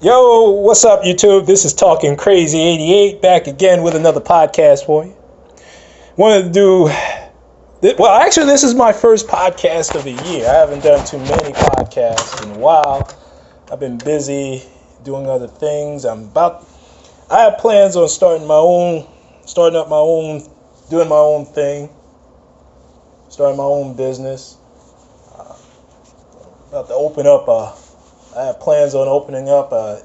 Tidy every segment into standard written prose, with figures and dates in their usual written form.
Yo, what's up, YouTube? This is Talking Crazy 88 back again with another podcast for you. Wanted to do, well, actually, this is my first podcast of the year. I haven't done too many podcasts in a while. I've been busy doing other things. I have plans on starting up my own, doing my own thing, starting my own business. About to open up I have plans on opening up a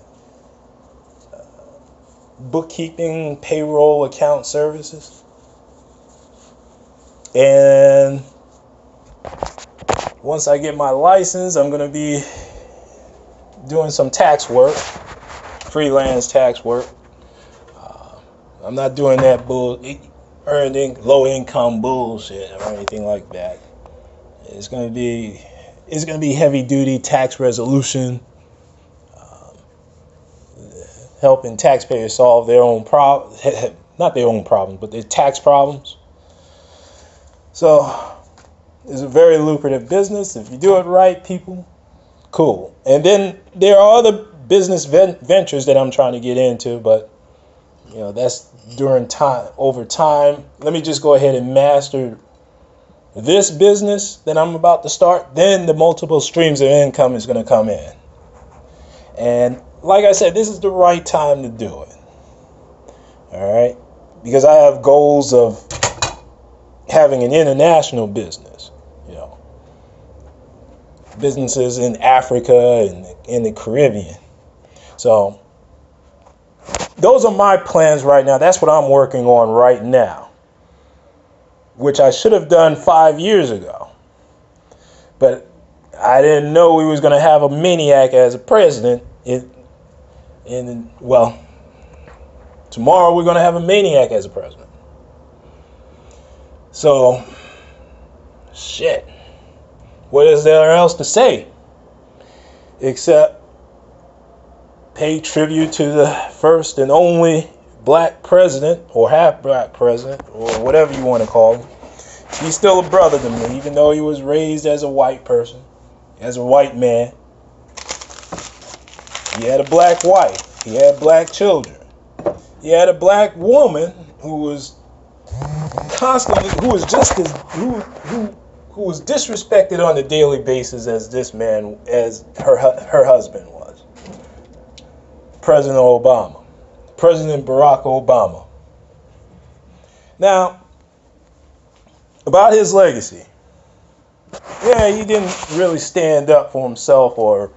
bookkeeping, payroll account services. And once I get my license, I'm going to be doing some tax work, freelance tax work. I'm not doing that earning low income bullshit or anything like that. It's going to be heavy duty tax resolution, helping taxpayers solve their own not their own problems, but their tax problems. So it's a very lucrative business. If you do it right, people, cool. And then there are other business ventures that I'm trying to get into, but that's over time. Let me just go ahead and master this business that I'm about to start, then the multiple streams of income is going to come in. And like I said, this is the right time to do it. All right? Because I have goals of having an international business, businesses in Africa and in the Caribbean. So those are my plans right now. That's what I'm working on right now, which I should have done 5 years ago. But I didn't know we was going to have a maniac as a president. Tomorrow we're going to have a maniac as a president. So, shit. What is there else to say? Except pay tribute to the first and only black president, or half black president, or whatever you want to call him. He's still a brother to me, even though he was raised as a white person, as a white man. He had a black wife. He had black children. He had a black woman who was disrespected on a daily basis as her husband was. President Barack Obama. Now, about his legacy. Yeah, he didn't really stand up for himself or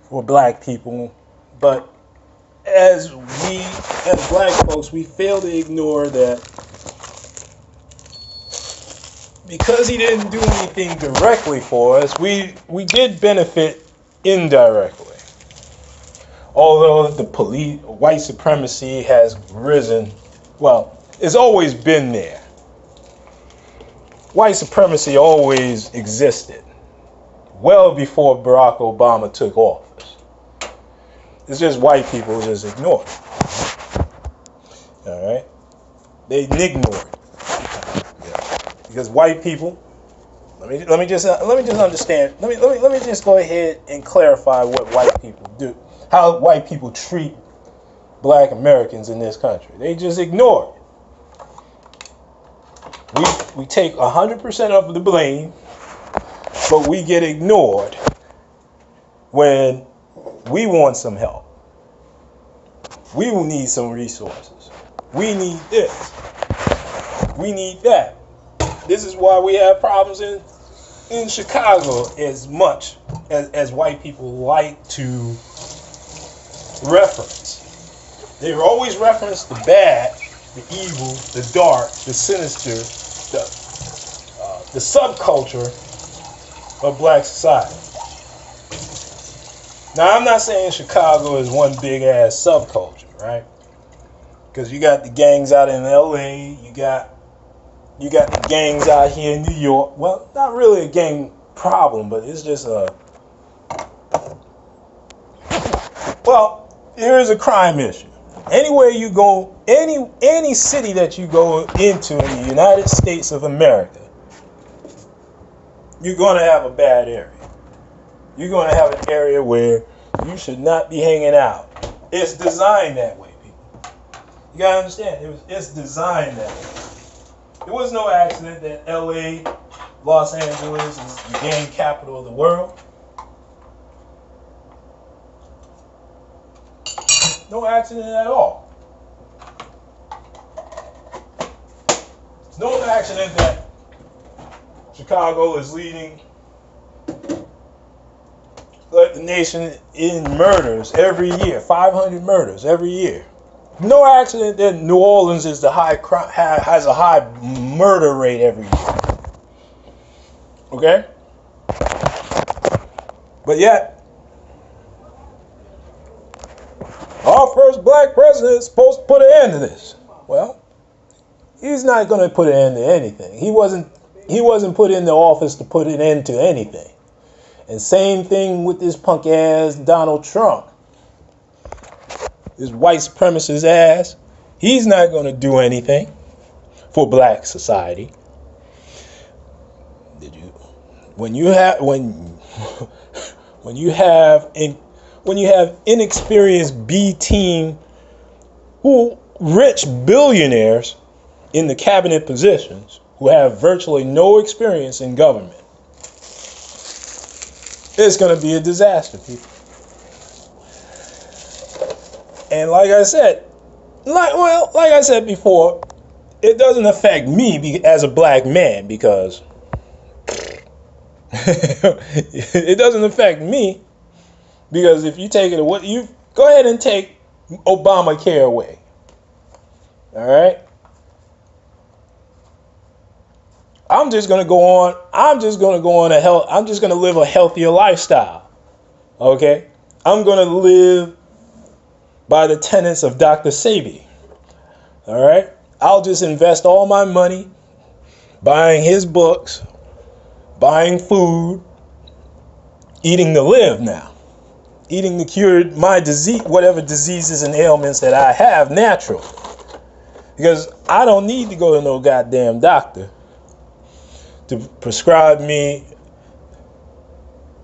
for black people, but as black folks, we fail to ignore that because he didn't do anything directly for us, we did benefit indirectly. Although the white supremacy has risen, it's always been there. White supremacy always existed, well before Barack Obama took office. It's just white people just ignore it. All right, they ignore it because white people. Let me just understand. Let me just go ahead and clarify what white people do. How white people treat black Americans in this country. They just ignore it. We take 100% of the blame, but we get ignored when we want some help. We will need some resources. We need this. We need that. This is why we have problems in Chicago as much as white people like to reference. They always reference the bad, the evil, the dark, the sinister, the subculture of black society. Now, I'm not saying Chicago is one big ass subculture, right? Because you got the gangs out in LA, you got the gangs out here in New York. Well, not really a gang problem, but it's just here is a crime issue. Anywhere you go, any city that you go into in the United States of America, you're going to have a bad area. You're going to have an area where You should not be hanging out. It's designed that way, people. You gotta understand, it's designed that way. It was no accident that LA, Los Angeles is the gang capital of the world. No accident at all. No accident that Chicago is leading the nation in murders every year, 500 murders every year. No accident that New Orleans is has a high murder rate every year. Okay? But yet, our first black president is supposed to put an end to this. Well, he's not going to put an end to anything. He wasn't put into office to put an end to anything. And same thing with this punk ass Donald Trump. This white supremacist ass. He's not going to do anything for black society. When you have inexperienced B team, who rich billionaires in the cabinet positions who have virtually no experience in government, it's going to be a disaster, people. And like I said before, it doesn't affect me as a black man, because it doesn't affect me, because if you take it away, you go ahead and take Obamacare away. All right? I'm just going to live a healthier lifestyle. Okay? I'm going to live by the tenets of Dr. Sebi. All right? I'll just invest all my money buying his books, buying food, eating to live now. Eating to cure my disease, whatever diseases and ailments that I have, natural. Because I don't need to go to no goddamn doctor to prescribe me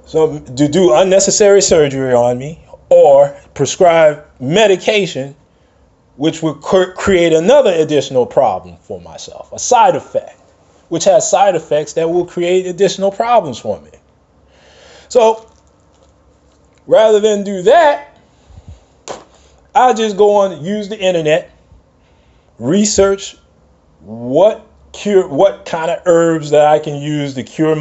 to do unnecessary surgery on me, or prescribe medication which would create another additional problem for myself, a side effect, which has side effects that will create additional problems for me. So rather than do that, I just go on, use the internet, research what kind of herbs that I can use to cure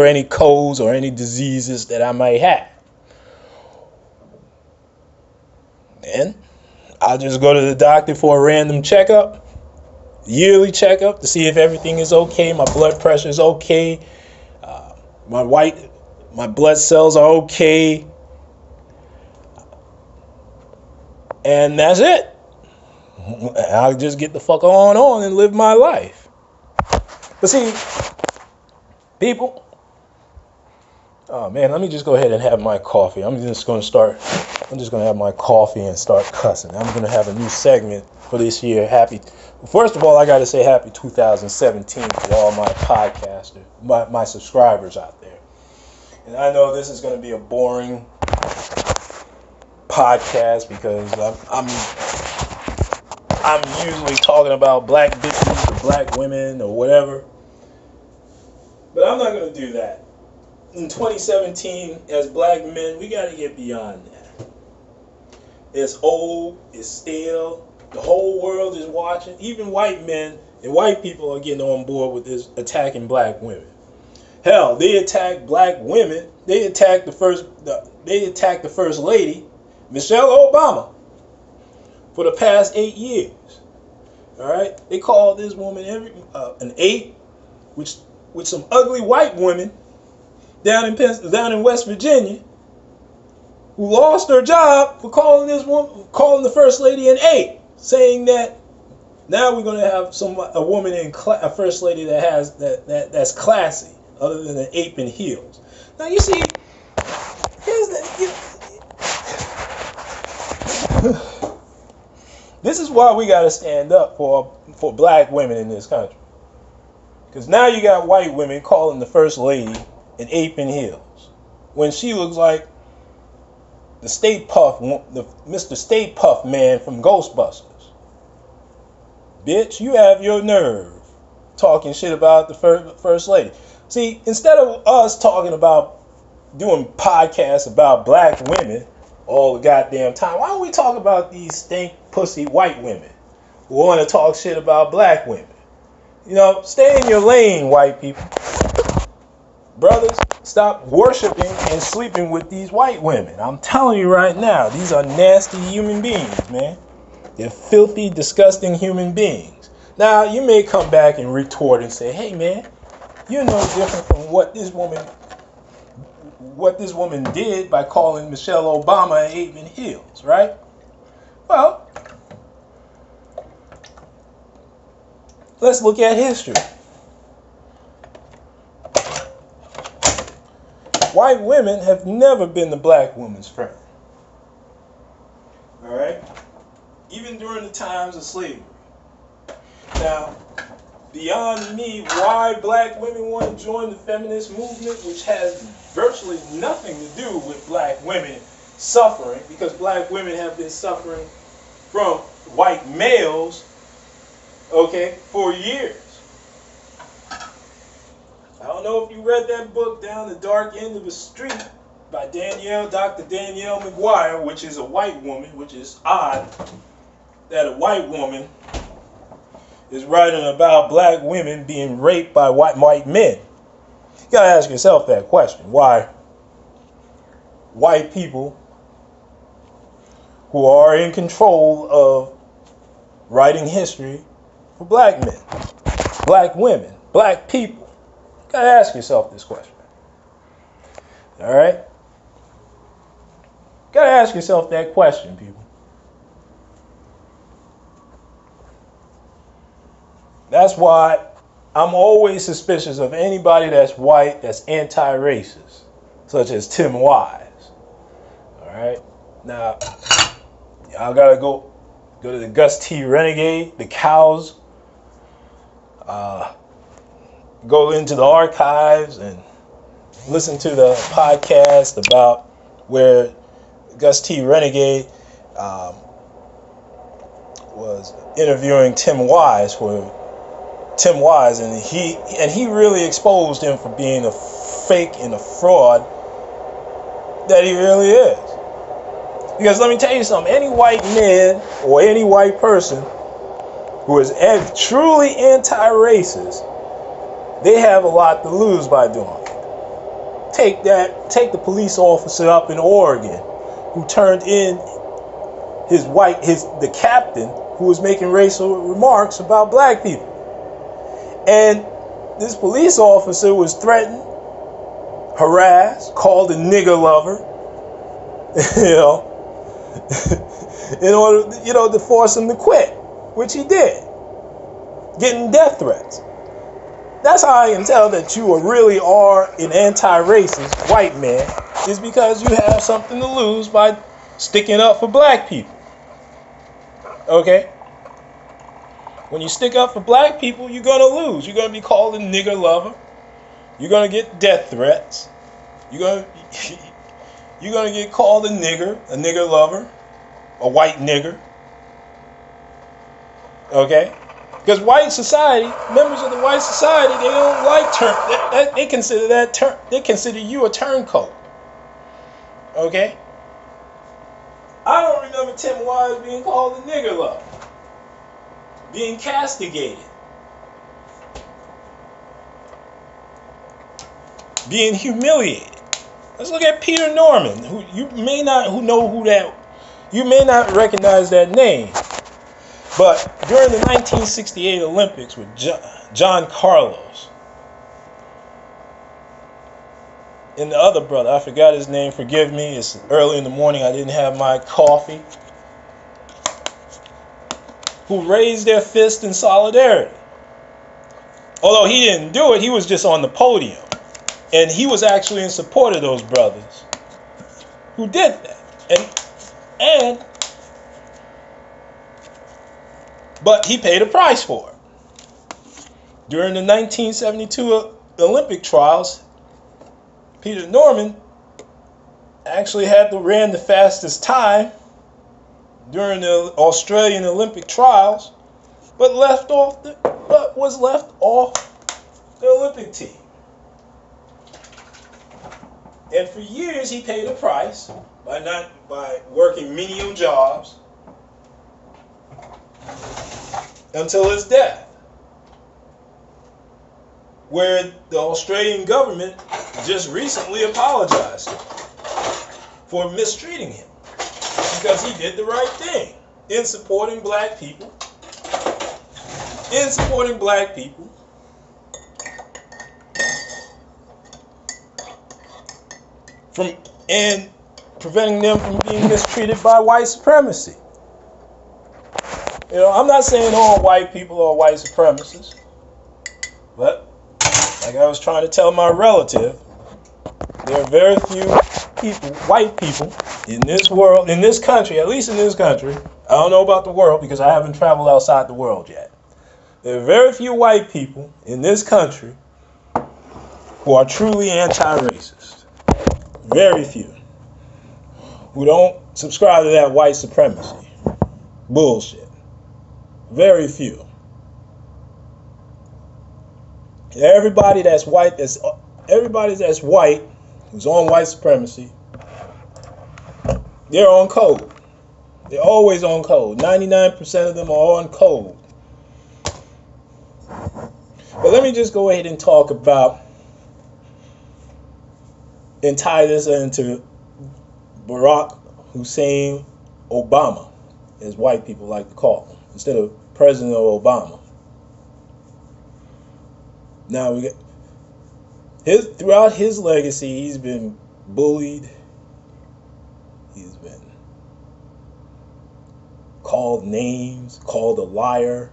any colds or any diseases that I might have. And I'll just go to the doctor for a random checkup, yearly checkup, to see if everything is okay, my blood pressure is okay, my blood cells are okay, and that's it. I'll just get the fuck on and live my life. But see, people, oh man, let me just go ahead and have my coffee. I'm just going to have my coffee and start cussing. I'm going to have a new segment for this year. First of all, I got to say happy 2017 to all my podcasters, my subscribers out there. And I know this is going to be a boring podcast, because I'm usually talking about black bitches or black women or whatever. But I'm not going to do that. In 2017, as black men, we got to get beyond that. It's old, it's stale. The whole world is watching. Even white men and white people are getting on board with this attacking black women. Hell, they attacked black women. They attacked the first lady, Michelle Obama, for the past 8 years. All right, they called this woman an ape, with some ugly white women down in West Virginia, who lost her job for calling the first lady an ape, saying that now we're going to have a first lady that's classy, other than an ape in heels. Now you see, this is why we got to stand up for black women in this country. Because now you got white women calling the first lady an ape in heels, when she looks like the Stay Puff, the Mr. Stay Puff man from Ghostbusters. Bitch, you have your nerve talking shit about the first lady. See, instead of us talking about doing podcasts about black women all the goddamn time, why don't we talk about these stink pussy white women who want to talk shit about black women? You know, stay in your lane, white people. Brothers, stop worshiping and sleeping with these white women. I'm telling you right now, these are nasty human beings, man. They're filthy, disgusting human beings. Now, you may come back and retort and say, hey, man, you're no different from what this woman did by calling Michelle Obama an 8-man heels, right? Well, let's look at history. White women have never been the black woman's friend. All right? Even during the times of slavery. Now, beyond me, why black women want to join the feminist movement, which has virtually nothing to do with black women suffering, because black women have been suffering from white males, okay, for years. I don't know if you read that book, Down the Dark End of the Street, by Dr. Danielle McGuire, which is a white woman, which is odd that a white woman is writing about black women being raped by white men. You gotta ask yourself that question. Why white people who are in control of writing history for black men, black women, black people? You gotta ask yourself this question. All right? You gotta ask yourself that question, people. That's why I'm always suspicious of anybody that's white that's anti-racist, such as Tim Wise. All right? Now, y'all gotta go to the Gus T. Renegade, the cows, go into the archives and listen to the podcast about where Gus T. Renegade was interviewing Tim Wise, and he really exposed him for being a fake and a fraud that he really is. Because let me tell you something, any white man or any white person who is truly anti-racist, they have a lot to lose by doing it. Take the police officer up in Oregon who turned in the captain who was making racial remarks about black people. And this police officer was threatened, harassed, called a nigger lover, in order, to force him to quit, which he did, getting death threats. That's how I can tell that you really are an anti-racist white man, is because you have something to lose by sticking up for black people. Okay? When you stick up for black people, you're going to lose. You're going to be called a nigger lover. You're going to get death threats. You're going to get called a nigger lover, a white nigger. Okay? Because white society, members of the white society, they don't like they consider they consider you a turncoat. Okay? I don't remember Tim Wise being called a nigger lover, being castigated, being humiliated. Let's look at Peter Norman, who you may not recognize that name. But during the 1968 Olympics with John Carlos and the other brother, I forgot his name, forgive me, it's early in the morning, I didn't have my coffee, who raised their fist in solidarity. Although he didn't do it, he was just on the podium. And he was actually in support of those brothers who did that. But he paid a price for it. During the 1972 Olympic trials, Peter Norman actually ran the fastest time during the Australian Olympic trials, but was left off the Olympic team. And for years he paid a price by working menial jobs until his death, where the Australian government just recently apologized for mistreating him because he did the right thing in supporting black people, and preventing them from being mistreated by white supremacy. You know, I'm not saying all white people are white supremacists, but like I was trying to tell my relative, there are very few people, white people, in this world, in this country, at least in this country. I don't know about the world because I haven't traveled outside the world yet. There are very few white people in this country who are truly anti-racist. Very few. Who don't subscribe to that white supremacy bullshit. Very few. Everybody that's white, who's on white supremacy, they're on code. They're always on code. 99% of them are on code. But let me just go ahead and talk about and tie this into Barack Hussein Obama, as white people like to call him, instead of President Obama. Now, throughout his legacy, he's been bullied. He's been called names, called a liar.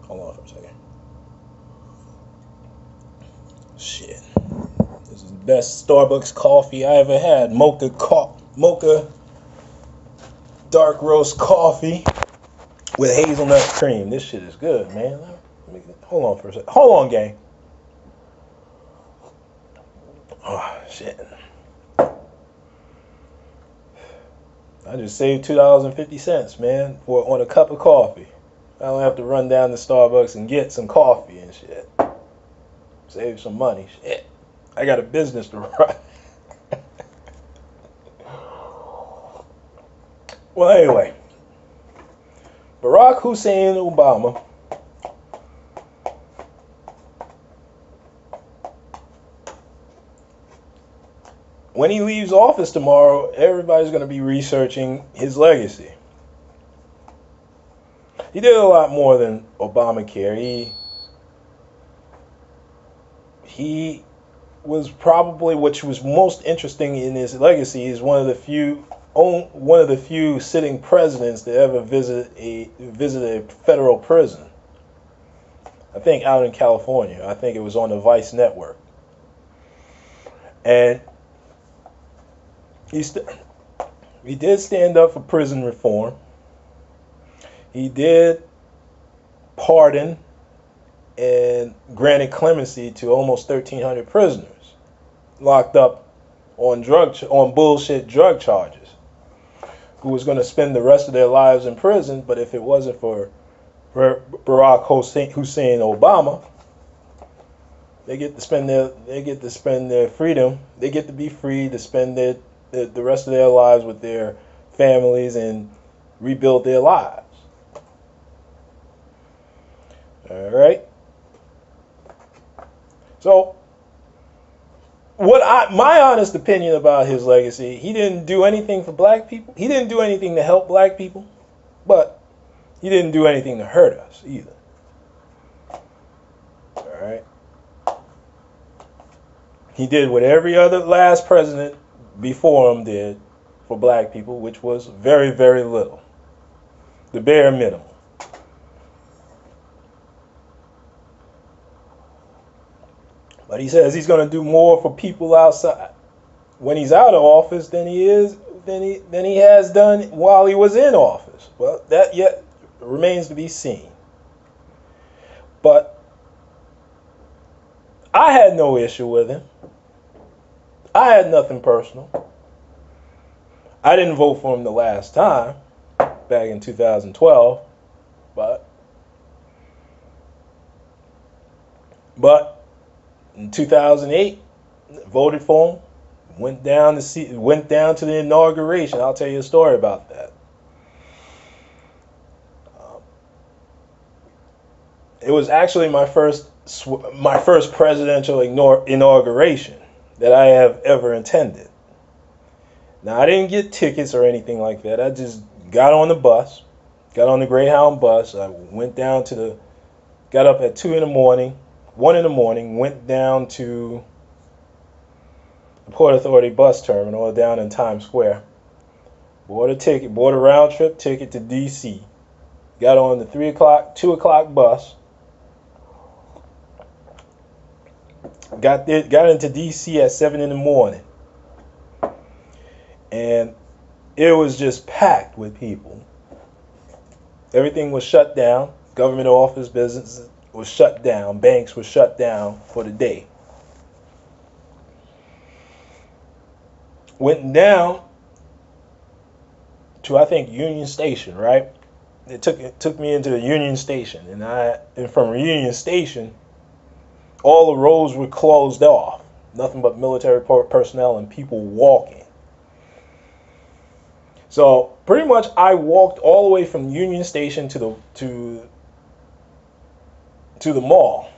Hold on for a second. Shit. This is the best Starbucks coffee I ever had. Mocha dark roast coffee with hazelnut cream. This shit is good, man. Hold on for a second. Hold on, gang. Oh, shit. I just saved $2.50, man, on a cup of coffee. I don't have to run down to Starbucks and get some coffee and shit. Save some money. Shit. I got a business to run. Well, anyway. Barack Hussein Obama when he leaves office tomorrow, everybody's going to be researching his legacy. He did a lot more than Obamacare. He was probably, which was most interesting in his legacy, is one of the few sitting presidents to ever visit a federal prison. I think out in California. I think it was on the Vice network. And he did stand up for prison reform. He did pardon and granted clemency to almost 1,300 prisoners locked up on bullshit drug charges, who was going to spend the rest of their lives in prison. But if it wasn't for Barack Hussein Obama, they get to spend their freedom. They get to be free to spend the rest of their lives with their families and rebuild their lives. All right. So, my honest opinion about his legacy, he didn't do anything for black people. He didn't do anything to help black people, but he didn't do anything to hurt us either. All right. He did what every other last president before him did for black people, which was very, very little. The bare minimum. But he says he's going to do more for people outside when he's out of office than he has done while he was in office. Well, that yet remains to be seen. But I had no issue with him. I had nothing personal. I didn't vote for him the last time, back in 2012, but in 2008, voted for him. Went down to the inauguration. I'll tell you a story about that. It was actually my first presidential inauguration that I have ever attended. Now, I didn't get tickets or anything like that. I just got on the bus, got on the Greyhound bus. I got up at 1 in the morning, went down to the Port Authority bus terminal down in Times Square. Bought a round trip ticket to D.C. Got on the 2 o'clock bus. Got into D.C. at 7 in the morning. And it was just packed with people. Everything was shut down. Government office business was shut down. Banks were shut down for the day. Went down to, I think, Union Station, right? It took me into the Union Station, and from Union Station, all the roads were closed off. Nothing but military personnel and people walking. So pretty much, I walked all the way from Union Station to the mall,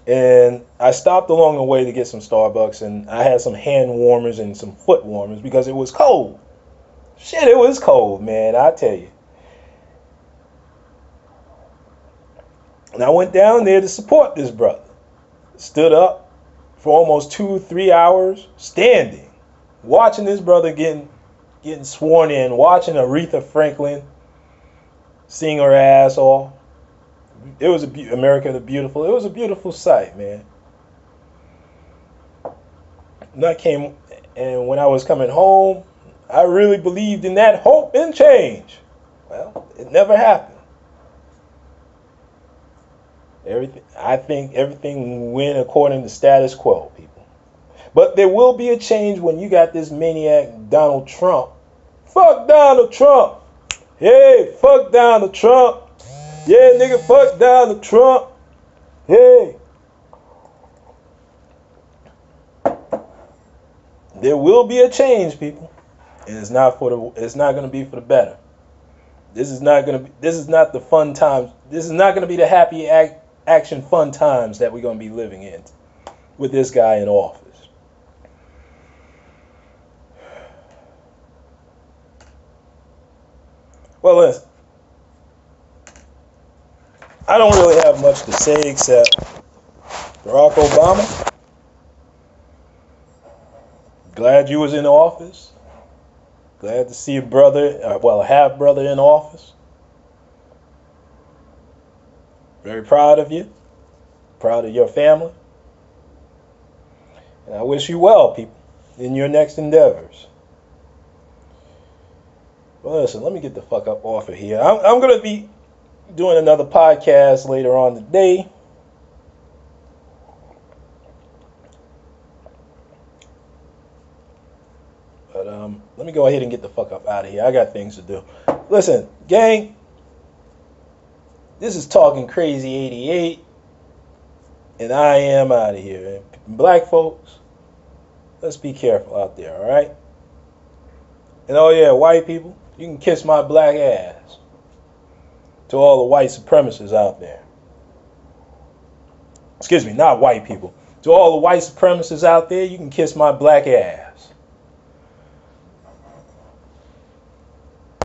and I stopped along the way to get some Starbucks, and I had some hand warmers and some foot warmers because it was cold. Shit, it was cold, man, I tell you. And I went down there to support this brother. Stood up for almost 2-3 hours, standing, watching this brother getting sworn in, watching Aretha Franklin sing her ass off. It was America the Beautiful. It was a beautiful sight, man. And when I was coming home, I really believed in that hope and change. Well, it never happened. I think everything went according to status quo, people. But there will be a change when you got this maniac Donald Trump. Fuck Donald Trump. Hey, fuck Donald Trump. Yeah, nigga, fuck Donald Trump. Hey. There will be a change, people. And it's not going to be for the better. This is not the fun times. This is not going to be the happy action fun times that we're going to be living in with this guy in office. Well, listen, I don't really have much to say except Barack Obama, glad you was in office. Glad to see a brother, a half brother in office. Very proud of you. Proud of your family. And I wish you well, people, in your next endeavors. Well, listen, let me get the fuck up off of here. I'm going to be doing another podcast later on today. But let me go ahead and get the fuck up out of here. I got things to do. Listen, gang, this is Talking Crazy 88, and I am out of here. Black folks, let's be careful out there, all right? And oh yeah, white people, you can kiss my black ass. To all the white supremacists out there. Excuse me, not white people. To all the white supremacists out there, you can kiss my black ass.